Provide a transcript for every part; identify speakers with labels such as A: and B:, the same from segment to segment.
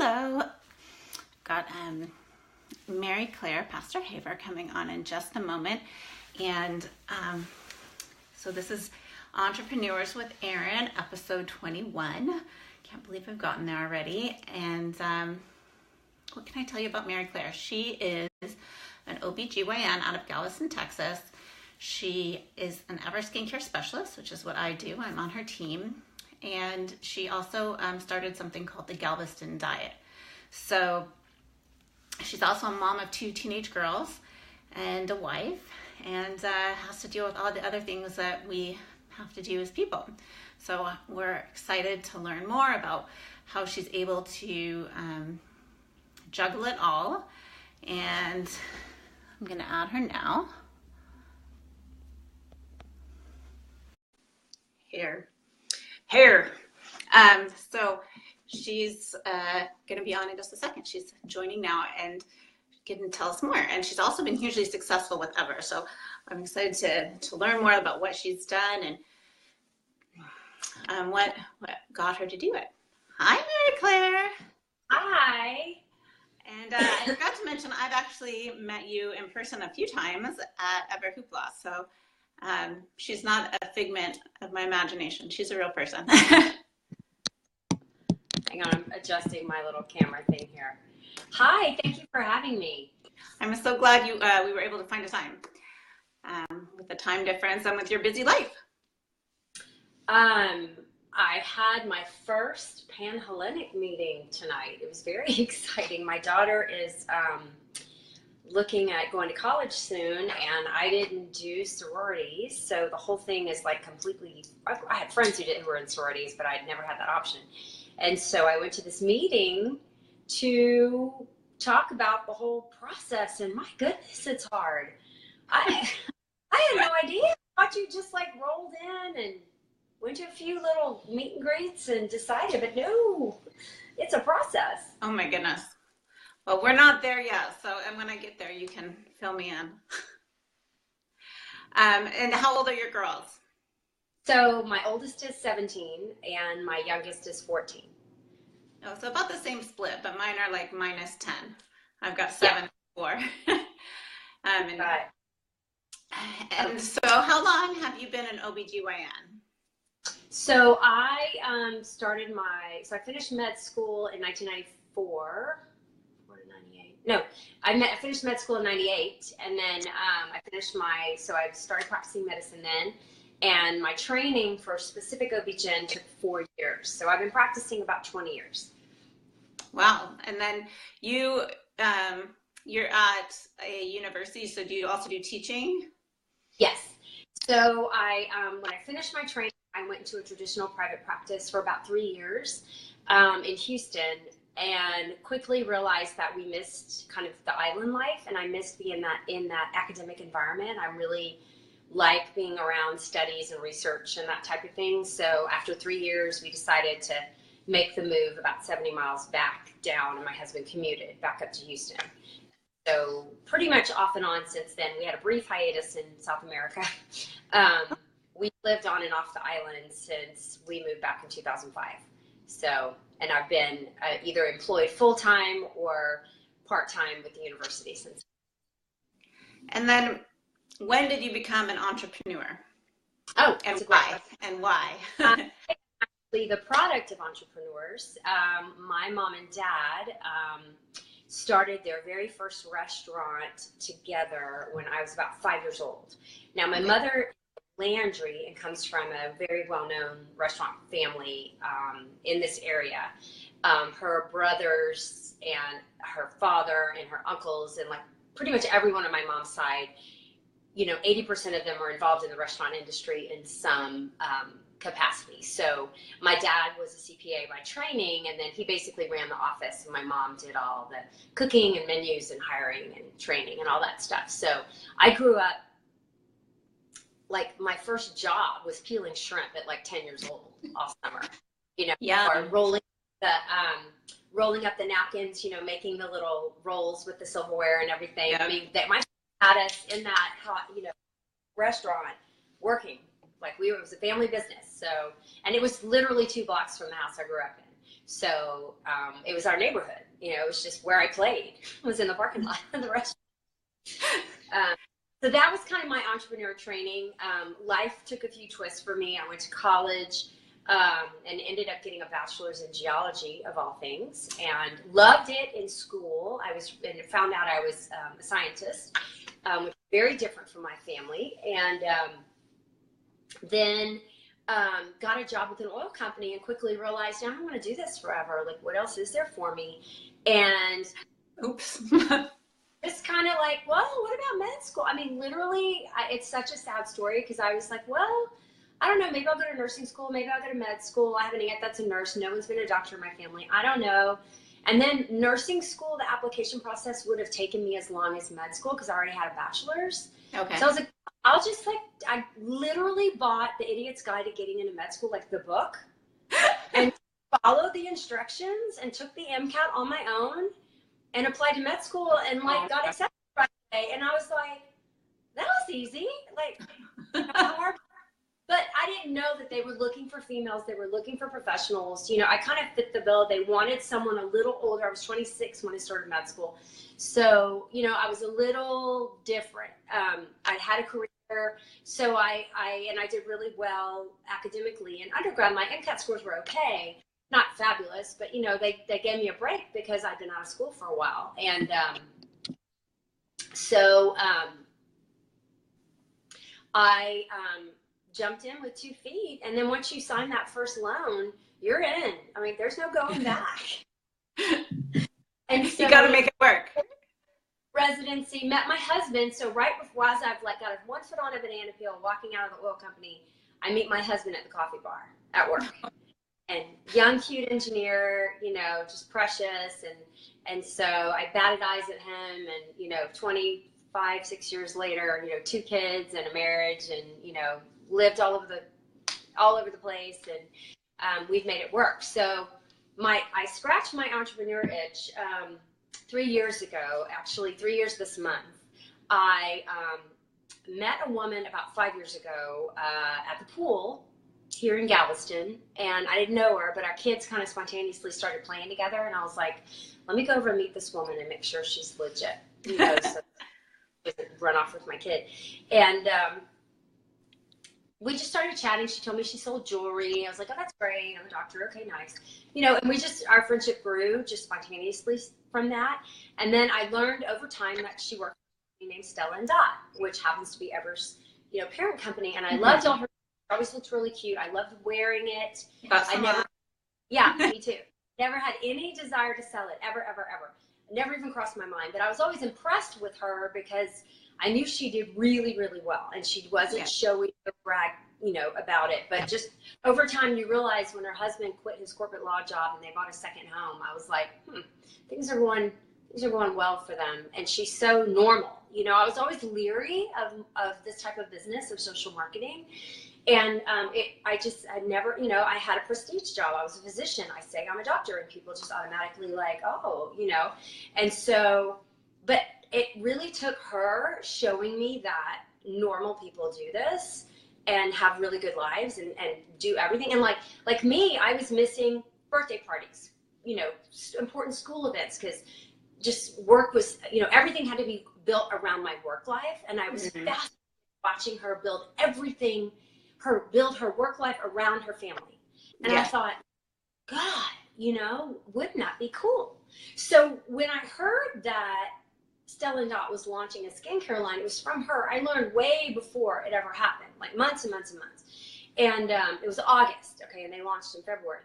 A: Hello. Got Mary Claire, Pastor Haver, coming on in just a moment. And so this is Entrepreneurs with Erin, episode 21. Can't believe I've gotten there already. And what can I tell you about Mary Claire? She is an OBGYN out of Galviston, Texas. She is an Ever skincare specialist, which is what I do. I'm on her team. And she also started something called the Galviston Diet. So she's also a mom of 2 teenage girls and a wife, and has to deal with all the other things that we have to do as people. So we're excited to learn more about how she's able to juggle it all. And I'm going to add her now. Here. So she's going to be on in just a second. She's joining now and can tell us more. And she's also been hugely successful with Ever. So I'm excited to learn more about what she's done and what got her to do it. Hi, Mary Claire.
B: Hi.
A: And I forgot to mention, I've actually met you in person a few times at Ever Hoopla. So she's not a figment of my imagination. She's a real person.
B: Hang on, I'm adjusting my little camera thing here. Hi, thank you for having me.
A: I'm so glad we were able to find a time with the time difference and with your busy life.
B: I had my first Panhellenic meeting tonight. It was very exciting. My daughter is looking at going to college soon, and I didn't do sororities, so the whole thing is like completely, I had friends who were in sororities, but I'd never had that option. And so I went to this meeting to talk about the whole process, and my goodness, it's hard. I had no idea. I thought you just like rolled in and went to a few little meet and greets and decided, but no, it's a process.
A: Oh my goodness. Well, we're not there yet, and when I get there, you can fill me in. And how old are your girls?
B: So my oldest is 17 and my youngest is 14.
A: Oh, so about the same split, but mine are like minus 10. I've got 7 and 4. And so how long have you been an OBGYN?
B: So I I finished med school in 1994. No, I finished med school in 98, and then I started practicing medicine then, and my training for specific OB-GYN took 4 years. So I've been practicing about 20 years.
A: Wow. And then you're at a university, so do you also do teaching?
B: Yes. So when I finished my training, I went into a traditional private practice for about 3 years in Houston, and quickly realized that we missed kind of the island life, and I missed being in that academic environment. I really like being around studies and research and that type of thing. So after 3 years, we decided to make the move about 70 miles back down, and my husband commuted back up to Houston. So pretty much off and on since then. We had a brief hiatus in South America. We lived on and off the island since we moved back in 2005. So, and I've been either employed full-time or part-time with the university since.
A: And then when did you become an entrepreneur?
B: Oh,
A: and why? And why?
B: Actually, the product of entrepreneurs. My mom and dad started their very first restaurant together when I was about 5 years old. Now, my mother Landry and comes from a very well-known restaurant family in this area. Her brothers and her father and her uncles and like pretty much everyone on my mom's side, 80% of them are involved in the restaurant industry in some capacity. So my dad was a CPA by training, and then he basically ran the office, and my mom did all the cooking and menus and hiring and training and all that stuff. So I grew up, like my first job was peeling shrimp at like 10 years old all summer, or rolling up the napkins, making the little rolls with the silverware and everything. I mean, my had us in that hot, restaurant working. Like it was a family business. So, and it was literally 2 blocks from the house I grew up in. So it was our neighborhood. You know, it was just where I played, was in the parking lot of the restaurant. So that was kind of my entrepreneur training. Life took a few twists for me. I went to college and ended up getting a bachelor's in geology, of all things, and loved it in school. And found out I was a scientist, which is very different from my family. And then got a job with an oil company and quickly realized, I don't want to do this forever. Like, what else is there for me? And
A: oops.
B: It's kind of like, well, what about med school? I mean, literally, it's such a sad story because I was like, well, I don't know. Maybe I'll go to nursing school. Maybe I'll go to med school. I have an aunt that's a nurse. No one's been a doctor in my family. I don't know. And then nursing school, the application process would have taken me as long as med school because I already had a bachelor's.
A: Okay.
B: So I was like, I literally bought The Idiot's Guide to Getting into Med School, like the book, and followed the instructions and took the MCAT on my own and applied to med school and got accepted right away. And I was like, that was easy. Like, hard. But I didn't know that they were looking for females. They were looking for professionals. You know, I kind of fit the bill. They wanted someone a little older. I was 26 when I started med school. So, you know, I was a little different. I'd had a career. So I did really well academically. In undergrad, my MCAT scores were okay. Not fabulous, but, you know, they gave me a break because I'd been out of school for a while. And I jumped in with 2 feet. And then once you sign that first loan, you're in. I mean, there's no going back. And so
A: you got to make it work.
B: Residency, met my husband. So right before, as I've got 1 foot on a banana peel, walking out of the oil company, I meet my husband at the coffee bar at work. And young, cute engineer, you know, just precious. And so I batted eyes at him, and, you know, 6 years later, you know, 2 kids and a marriage, and, you know, lived all over the place, and we've made it work. So I scratched my entrepreneur itch 3 years ago, actually 3 years this month. I met a woman about 5 years ago at the pool here in Galviston, and I didn't know her, but our kids kind of spontaneously started playing together, and I was like, let me go over and meet this woman and make sure she's legit, you know, so I doesn't run off with my kid. And we just started chatting. She told me she sold jewelry. I was like, oh, that's great. I'm a doctor. Okay, nice. You know, and our friendship grew just spontaneously from that. And then I learned over time that she worked for a company named Stella and Dot, which happens to be Ever's, you know, parent company. And I loved all her. She always looked really cute. I loved wearing it. Yeah, me too. Never had any desire to sell it, ever, ever, ever. Never even crossed my mind. But I was always impressed with her because I knew she did really, really well, and she wasn't showy or brag, you know, about it. But just over time, you realize when her husband quit his corporate law job and they bought a second home, I was like, things are going well for them. And she's so normal. You know, I was always leery of this type of business, of social marketing. And I never, you know, I had a prestige job. I was a physician. I say I'm a doctor, and people just automatically like, oh, you know. And so, but it really took her showing me that normal people do this and have really good lives and do everything. And like me, I was missing birthday parties, you know, important school events, because just work was, you know, everything had to be built around my work life. And I was fascinated watching her build her work life around her family. And I thought, God, you know, wouldn't that be cool? So when I heard that Stella and Dot was launching a skincare line, it was from her. I learned way before it ever happened, like months and months and months. And it was August, okay, and they launched in February.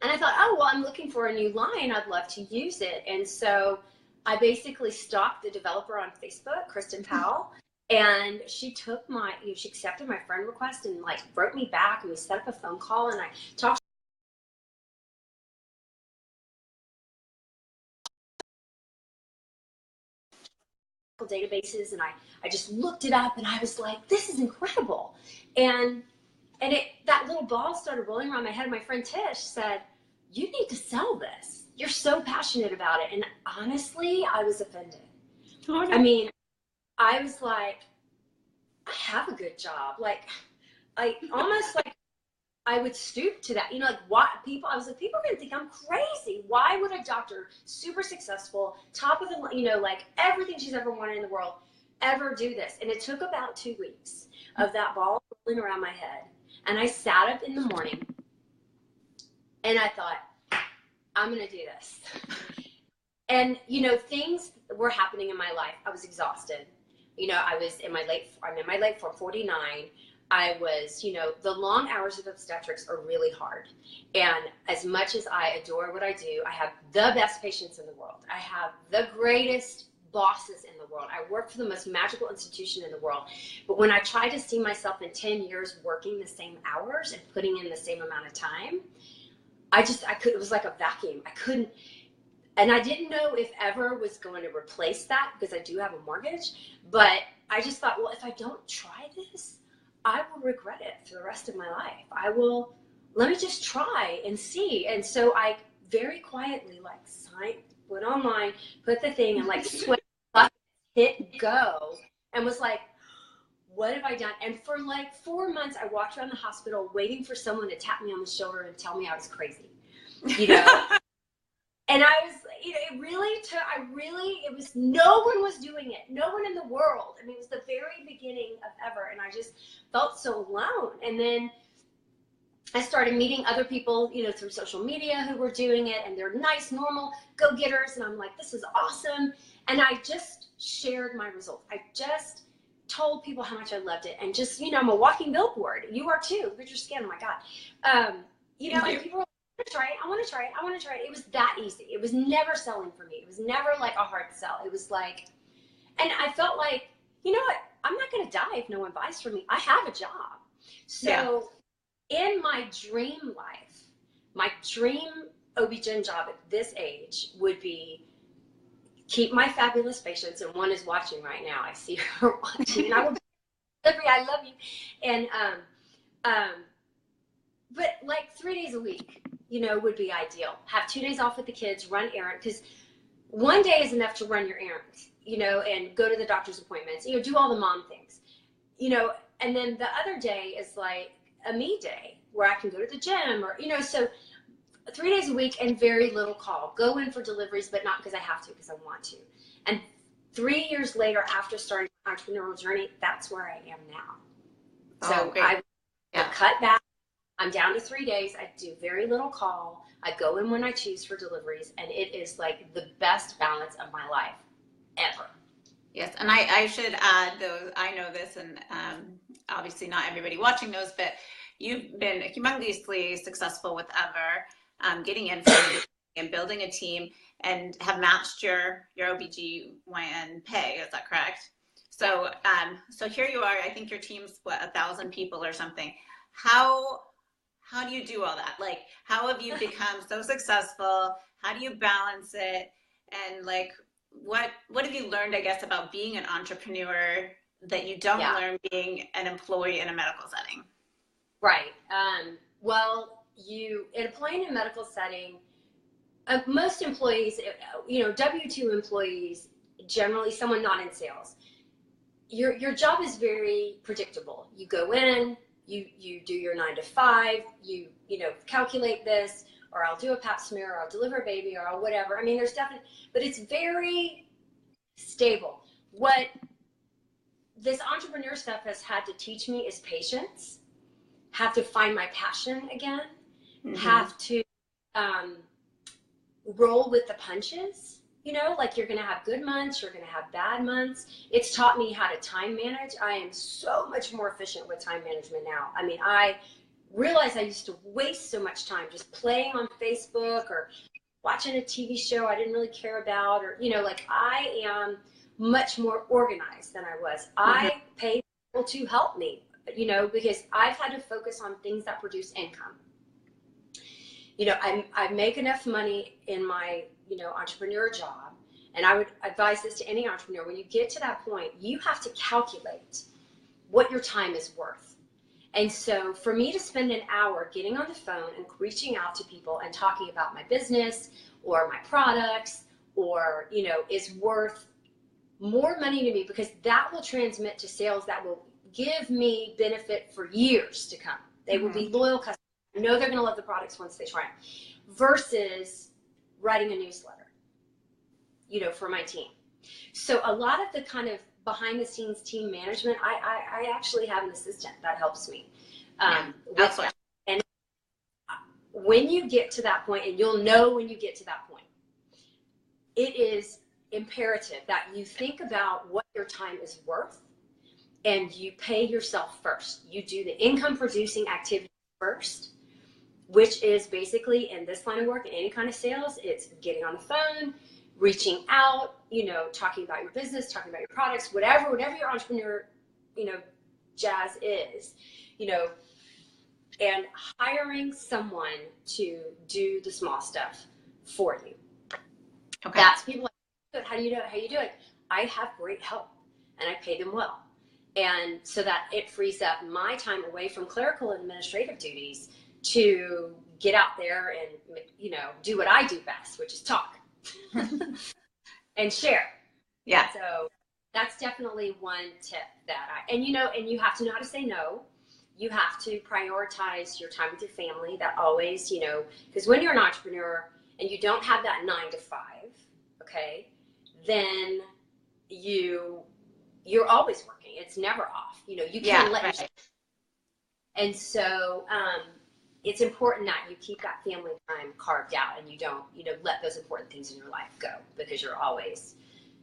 B: And I thought, oh, well, I'm looking for a new line. I'd love to use it. And so I basically stalked the developer on Facebook, Kristen Powell, and she took she accepted my friend request and like wrote me back, and we set up a phone call, and I talked databases, and I just looked it up, and I was like, this is incredible. And that little ball started rolling around my head, and my friend Tish said, you need to sell this. You're so passionate about it. And honestly, I was offended. I mean, I was like, I have a good job. Like, I almost like, I would stoop to that. You know, like what people, I was like, people are going to think I'm crazy. Why would a doctor, super successful, top of the, you know, like everything she's ever wanted in the world, ever do this? And it took about 2 weeks of that ball rolling around my head. And I sat up in the morning and I thought, I'm going to do this. And, you know, things were happening in my life. I was exhausted. You know, I'm in my late 49. I was, you know, the long hours of obstetrics are really hard. And as much as I adore what I do, I have the best patients in the world. I have the greatest bosses in the world. I work for the most magical institution in the world. But when I try to see myself in 10 years working the same hours and putting in the same amount of time, it was like a vacuum. I couldn't, and I didn't know if ever was going to replace that because I do have a mortgage. But I just thought, well, if I don't try this, I will regret it for the rest of my life. Let me just try and see. And so I very quietly went online, put the thing and like sweat, hit go, and was like, what have I done? And for like 4 months, I walked around the hospital waiting for someone to tap me on the shoulder and tell me I was crazy, you know? And I was, you know, no one was doing it. No one in the world. I mean, it was the very beginning of ever. And I just felt so alone. And then I started meeting other people, you know, through social media who were doing it. And they're nice, normal go-getters. And I'm like, this is awesome. And I just shared my results. I just told people how much I loved it. And just, you know, I'm a walking billboard. You are too. Look at your skin. Oh, my God. You know, and people were I want to try it. It was that easy. It was never selling for me. It was never like a hard sell. It was like, and I felt like, you know what? I'm not going to die if no one buys from me. I have a job. So in my dream life, my dream OB-GYN job at this age would be keep my fabulous patients. And one is watching right now. I see her watching. And I will, I love you. And, but like 3 days a week, you know, would be ideal. Have 2 days off with the kids, run errands, because one day is enough to run your errands, you know, and go to the doctor's appointments, you know, do all the mom things, you know, and then the other day is like a me day where I can go to the gym or, you know, so 3 days a week and very little call. Go in for deliveries, but not because I have to, because I want to. And 3 years later, after starting my entrepreneurial journey, that's where I am now. So I cut back. I'm down to 3 days. I do very little call. I go in when I choose for deliveries, and it is like the best balance of my life ever.
A: Yes, and I should add, though, I know this, and obviously not everybody watching knows, but you've been humongously successful with Ever, getting in and building a team, and have matched your OBGYN pay. Is that correct? So, so here you are. I think your team's 1,000 people or something. How do you do all that? Like, how have you become so successful? How do you balance it? And like, what have you learned, I guess, about being an entrepreneur that you don't learn being an employee in a medical setting?
B: Right. Well, employing in a medical setting, most employees, you know, W-2 employees, generally someone not in sales, your job is very predictable. You go in, you do your 9 to 5, you know, calculate this, or I'll do a pap smear, or I'll deliver a baby, or I'll whatever. I mean, there's definitely, but it's very stable. What this entrepreneur stuff has had to teach me is patience, have to find my passion again, have to roll with the punches. You know, like you're going to have good months, you're going to have bad months. It's taught me how to time manage. I am so much more efficient with time management now. I mean, I realized I used to waste so much time just playing on Facebook or watching a TV show I didn't really care about, or, you know, like I am much more organized than I was. I pay people to help me, you know, because I've had to focus on things that produce income. You know, I make enough money in my, you know, entrepreneur job. And I would advise this to any entrepreneur. When you get to that point, you have to calculate what your time is worth. And so for me to spend an hour getting on the phone and reaching out to people and talking about my business or my products, or, you know, is worth more money to me, because that will transmit to sales that will give me benefit for years to come. They will be loyal customers know they're going to love the products once they try them, versus writing a newsletter, you know, for my team. So a lot of the kind of behind the scenes team management, I actually have an assistant that helps me. With that. And when you get to that point, and you'll know when you get to that point, it is imperative that you think about what your time is worth and you pay yourself first. You do the income producing activity first, which is basically in this line of work, in any kind of sales, it's getting on the phone, reaching out, you know, talking about your business, talking about your products, whatever your entrepreneur, you know, jazz is, you know, and hiring someone to do the small stuff for you.
A: Okay.
B: That's people like, how do you do it? How you do it? I have great help and I pay them well. And so that it frees up my time away from clerical and administrative duties to get out there and, you know, do what I do best, which is talk and share.
A: Yeah.
B: So that's definitely one tip that and you know, and you have to know how to say no. You have to prioritize your time with your family. That always, you know, because when you're an entrepreneur and you don't have that 9 to 5, okay, then you're always working. It's never off. You know, you can't let yourself. And so it's important that you keep that family time carved out and you don't, you know, let those important things in your life go because you're always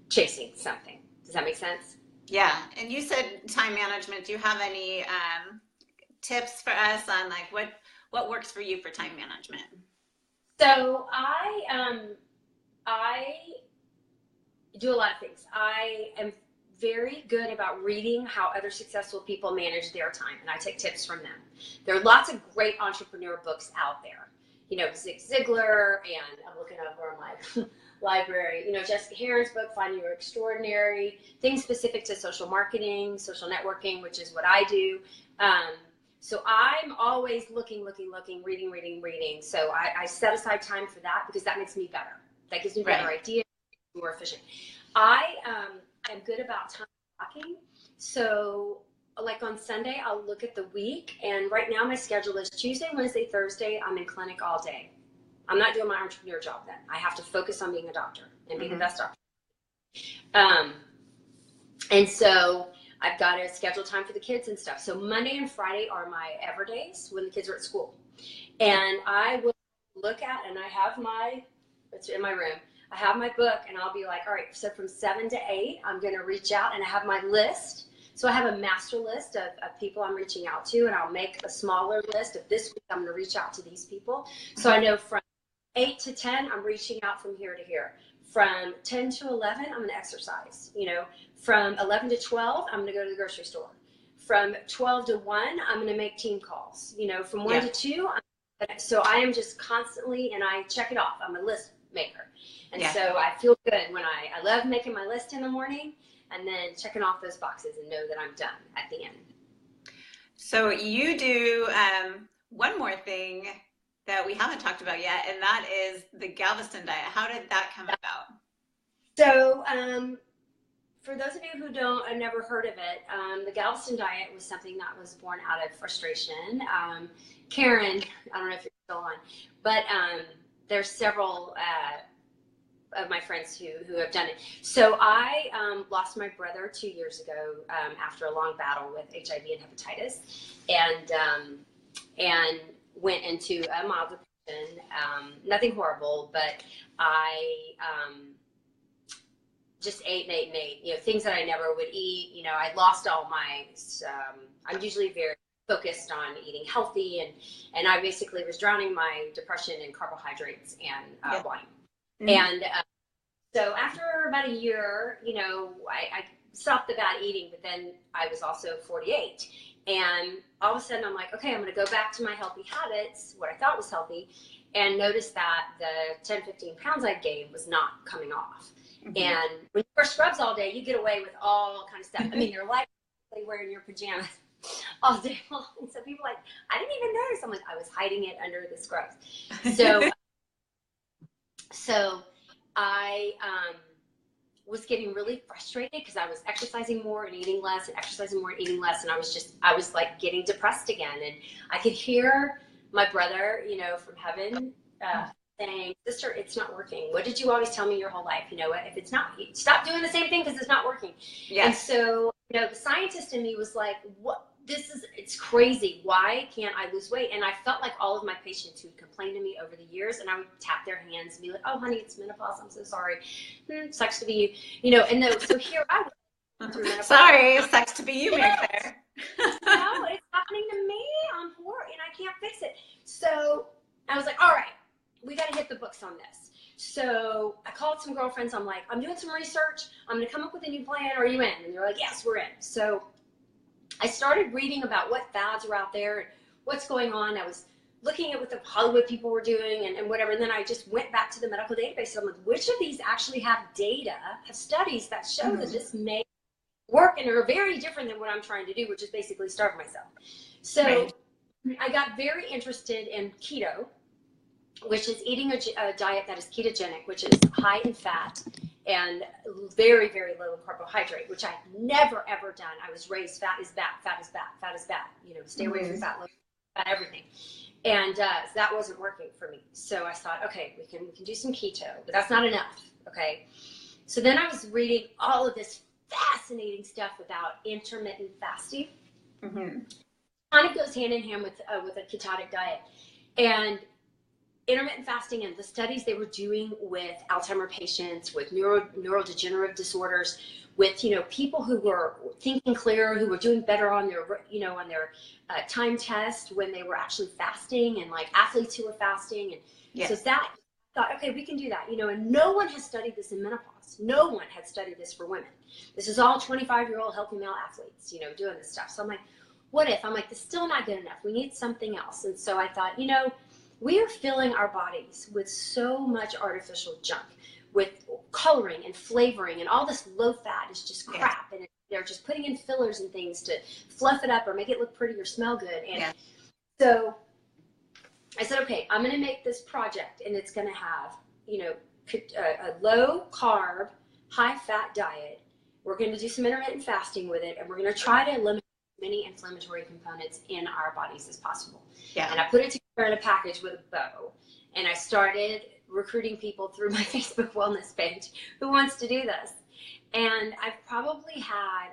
B: chasing something. Does that make sense?
A: Yeah. And you said time management. Do you have any tips for us on like what works for you for time management?
B: So I do a lot of things. I am very good about reading how other successful people manage their time, and I take tips from them. There are lots of great entrepreneur books out there. You know, Zig Ziglar, and I'm looking over on my library, you know, Jessica Heron's book, Find Your Extraordinary, things specific to social marketing, social networking, which is what I do. So I'm always looking, reading. So I set aside time for that because that makes me better. That gives me better ideas, more efficient. I am good about time blocking. So like on Sunday, I'll look at the week. And right now my schedule is Tuesday, Wednesday, Thursday. I'm in clinic all day. I'm not doing my entrepreneur job then. I have to focus on being a doctor and be the best doctor. And so I've got to schedule time for the kids and stuff. So Monday and Friday are my ever days when the kids are at school. And I will look at, and I have it's in my room, I have my book and I'll be like, all right, so from 7 to 8, I'm going to reach out and I have my list. So I have a master list of people I'm reaching out to, and I'll make a smaller list of this week I'm going to reach out to these people. So I know from 8 to 10, I'm reaching out from here to here. From 10 to 11, I'm going to exercise. You know, from 11 to 12, I'm going to go to the grocery store. From 12 to 1, I'm going to make team calls. You know, from 1 to 2, so I am just constantly, and I check it off. I'm a list maker. And so I feel good when I love making my list in the morning and then checking off those boxes and know that I'm done at the end.
A: So you do one more thing that we haven't talked about yet, and that is the Galviston Diet. How did that come about?
B: So for those of you who have never heard of it, the Galviston Diet was something that was born out of frustration. Karen, I don't know if you're still on, but there's several of my friends who have done it. So I lost my brother 2 years ago after a long battle with HIV and hepatitis, and went into a mild depression. Nothing horrible, but I just ate. You know, things that I never would eat. You know, I lost all my. I'm usually very focused on eating healthy, and I basically was drowning my depression in carbohydrates and wine. And so after about a year, you know, I stopped the bad eating, but then I was also 48. And all of a sudden I'm like, okay, I'm going to go back to my healthy habits, what I thought was healthy, and notice that the 10, 15 pounds I gained was not coming off. And when you wear scrubs all day, you get away with all kind of stuff. I mean, you're like wearing your pajamas all day long. And so people are like, I didn't even notice. I'm like, I was hiding it under the scrubs. So I was getting really frustrated because I was exercising more and eating less and exercising more and eating less. And I was like getting depressed again. And I could hear my brother, you know, from heaven, saying, sister, it's not working. What did you always tell me your whole life? You know what, if it's not, stop doing the same thing because it's not working. Yes. And so, you know, the scientist in me was like, what, it's crazy. Why can't I lose weight? And I felt like all of my patients who'd complained to me over the years, and I would tap their hands and be like, oh, honey, it's menopause. I'm so sorry. Sucks to be you. You know, and so here I was.
A: Sorry, it sucks to be you, Mary Claire.
B: No, it's happening to me. I'm poor and I can't fix it. So I was like, all right, we got to hit the books on this. So I called some girlfriends. I'm like, I'm doing some research. I'm going to come up with a new plan. Are you in? And they're like, yes, we're in. So I started reading about what fads are out there and what's going on. I was looking at what the Hollywood people were doing and whatever. And then I just went back to the medical database. And I'm like, which of these actually have data, have studies that show that this may work and are very different than what I'm trying to do, which is basically starve myself. So I got very interested in keto, which is eating a diet that is ketogenic, which is high in fat and very, very low in carbohydrate, which I've never, ever done. I was raised fat is bad, fat is bad, fat is bad. You know, stay away from fat, low fat, everything. And that wasn't working for me. So I thought, okay, we can do some keto, but that's not enough. Okay. So then I was reading all of this fascinating stuff about intermittent fasting. Kind of goes hand in hand with a ketotic diet. And intermittent fasting and the studies they were doing with Alzheimer patients, with neurodegenerative disorders, with, you know, people who were thinking clearer, who were doing better on their, you know, on their time test when they were actually fasting, and like athletes who were fasting. And so that I thought, okay, we can do that, you know, and no one has studied this in menopause. No one had studied this for women. This is all 25-year-old healthy male athletes, you know, doing this stuff. So I'm like, what if? I'm like, this is still not good enough. We need something else. And so I thought, you know, we are filling our bodies with so much artificial junk, with coloring and flavoring, and all this low fat is just crap. And they're just putting in fillers and things to fluff it up or make it look pretty or smell good. And so I said, okay, I'm going to make this project, and it's going to have, you know, a low carb, high fat diet. We're going to do some intermittent fasting with it, and we're going to try to eliminate as many inflammatory components in our bodies as possible. And I put it together in a package with a bow, and I started recruiting people through my Facebook wellness page who wants to do this. And I've probably had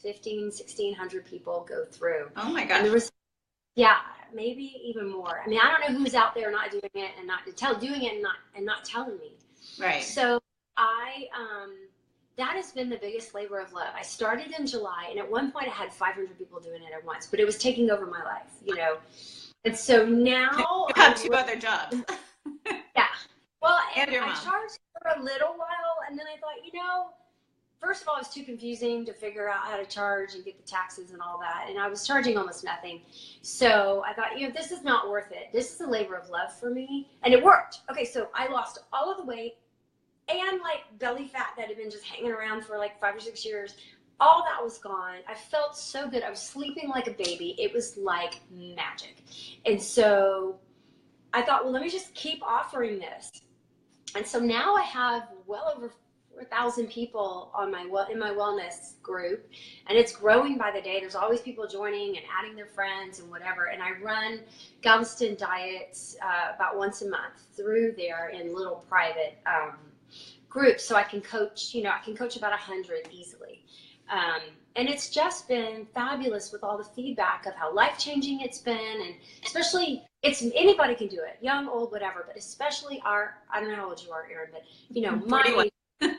B: 1,600 people go through.
A: Oh my gosh.
B: And there was, maybe even more. I mean, I don't know who's out there not doing it and not telling me.
A: Right.
B: So that has been the biggest labor of love. I started in July, and at one point I had 500 people doing it at once, but it was taking over my life, you know. And so now
A: you have two other jobs.
B: Well,
A: and your
B: I
A: mom.
B: charged for a little while, and then I thought, you know, first of all, it's too confusing to figure out how to charge and get the taxes and all that. And I was charging almost nothing. So I thought, you know, this is not worth it. This is a labor of love for me. And it worked. Okay, so I lost all of the weight and like belly fat that had been just hanging around for like 5 or 6 years. All that was gone. I felt so good. I was sleeping like a baby. It was like magic. And so I thought, well, let me just keep offering this. And so now I have well over 4,000 people on in my wellness group, and it's growing by the day. There's always people joining and adding their friends and whatever. And I run Galviston Diets about once a month through there in little private groups, so I can coach. You know, I can coach about 100 easily. And it's just been fabulous with all the feedback of how life-changing it's been, and especially anybody can do it, young, old, whatever, but especially I don't know how old you are, Erin, but you know, my age.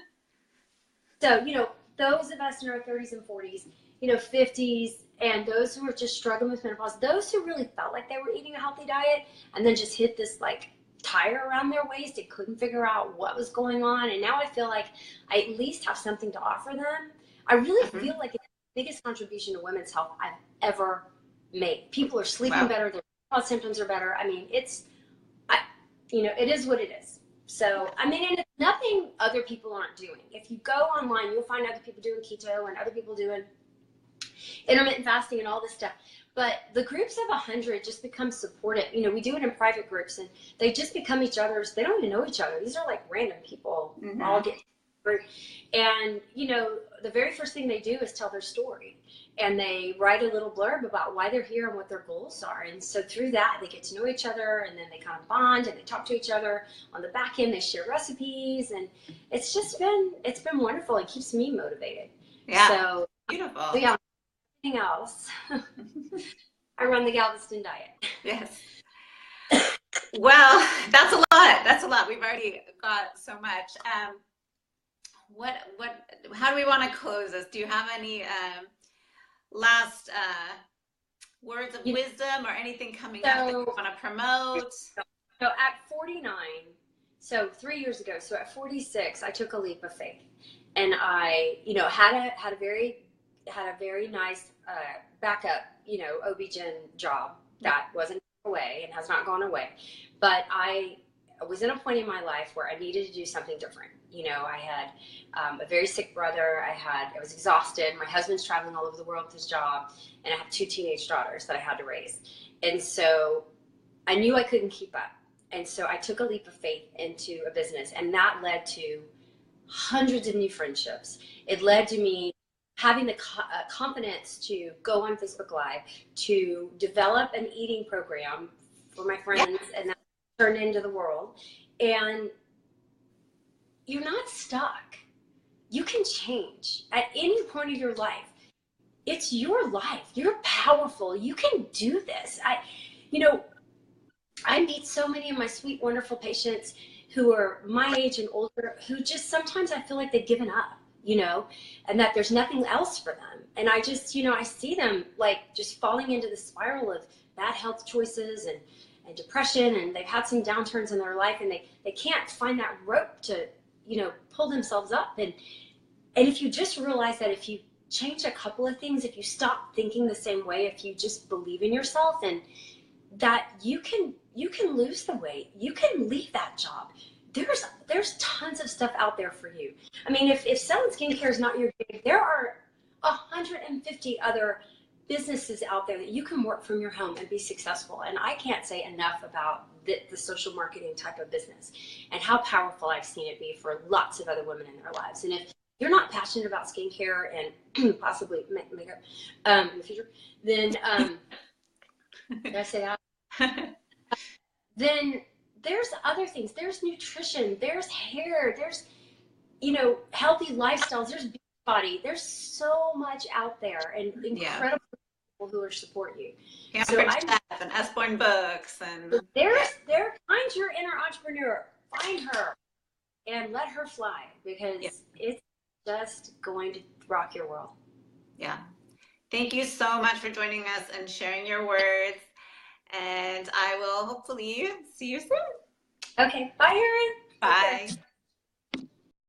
B: So, you know, those of us in our 30s and 40s, you know, 50s, and those who are just struggling with menopause, those who really felt like they were eating a healthy diet and then just hit this like tire around their waist and couldn't figure out what was going on. And now I feel like I at least have something to offer them. I really feel like it's the biggest contribution to women's health I've ever made. People are sleeping better. Their menopause symptoms are better. I mean, you know, it is what it is. So, I mean, and it's nothing other people aren't doing. If you go online, you'll find other people doing keto and other people doing intermittent fasting and all this stuff. But the groups of 100 just become supportive. You know, we do it in private groups, and they just become each other's. They don't even know each other. These are like random people all get. And, you know, the very first thing they do is tell their story. and they write a little blurb about why they're here and what their goals are. And so through that, they get to know each other, and then they kind of bond and they talk to each other. On the back end, they share recipes, and it's been wonderful. It keeps me motivated.
A: Yeah.
B: So
A: beautiful.
B: So yeah, anything else? I run the Galviston Diet.
A: Yes. Well, that's a lot. That's a lot. We've already got so much. How do we want to close this? Do you have any last words of wisdom or anything coming up that you want to promote?
B: So at 49, so 3 years ago, so at 46, I took a leap of faith, and I, had a very nice backup, OB-GYN job that wasn't away and has not gone away, but I was in a point in my life where I needed to do something different. I had a very sick brother. I was exhausted. My husband's traveling all over the world with his job, and I have 2 teenage daughters that I had to raise. And so I knew I couldn't keep up. And so I took a leap of faith into a business, and that led to hundreds of new friendships. It led to me having the confidence to go on Facebook Live, to develop an eating program for my friends, and that turned into the world. And you're not stuck. You can change at any point of your life. It's your life. You're powerful. You can do this. I meet so many of my sweet, wonderful patients who are my age and older, who just sometimes I feel like they've given up, and that there's nothing else for them. And I just, I see them like just falling into the spiral of bad health choices and depression, and they've had some downturns in their life, and they can't find that rope to, pull themselves up. And if you just realize that if you change a couple of things, if you stop thinking the same way, if you just believe in yourself, and that you can lose the weight, you can leave that job. There's tons of stuff out there for you. I mean, if selling skincare is not your gig, there are 150 other businesses out there that you can work from your home and be successful. And I can't say enough about the social marketing type of business and how powerful I've seen it be for lots of other women in their lives. And if you're not passionate about skincare and possibly makeup in the future, then did I say that? Then there's other things. There's nutrition, there's hair, there's healthy lifestyles, there's body. There's so much out there, and incredible people who will support you.
A: So and Usborne Books, and
B: find your inner entrepreneur, find her, and let her fly, because it's just going to rock your world.
A: Yeah. Thank you so much for joining us and sharing your words. And I will hopefully see you soon.
B: Okay. Bye, Erin.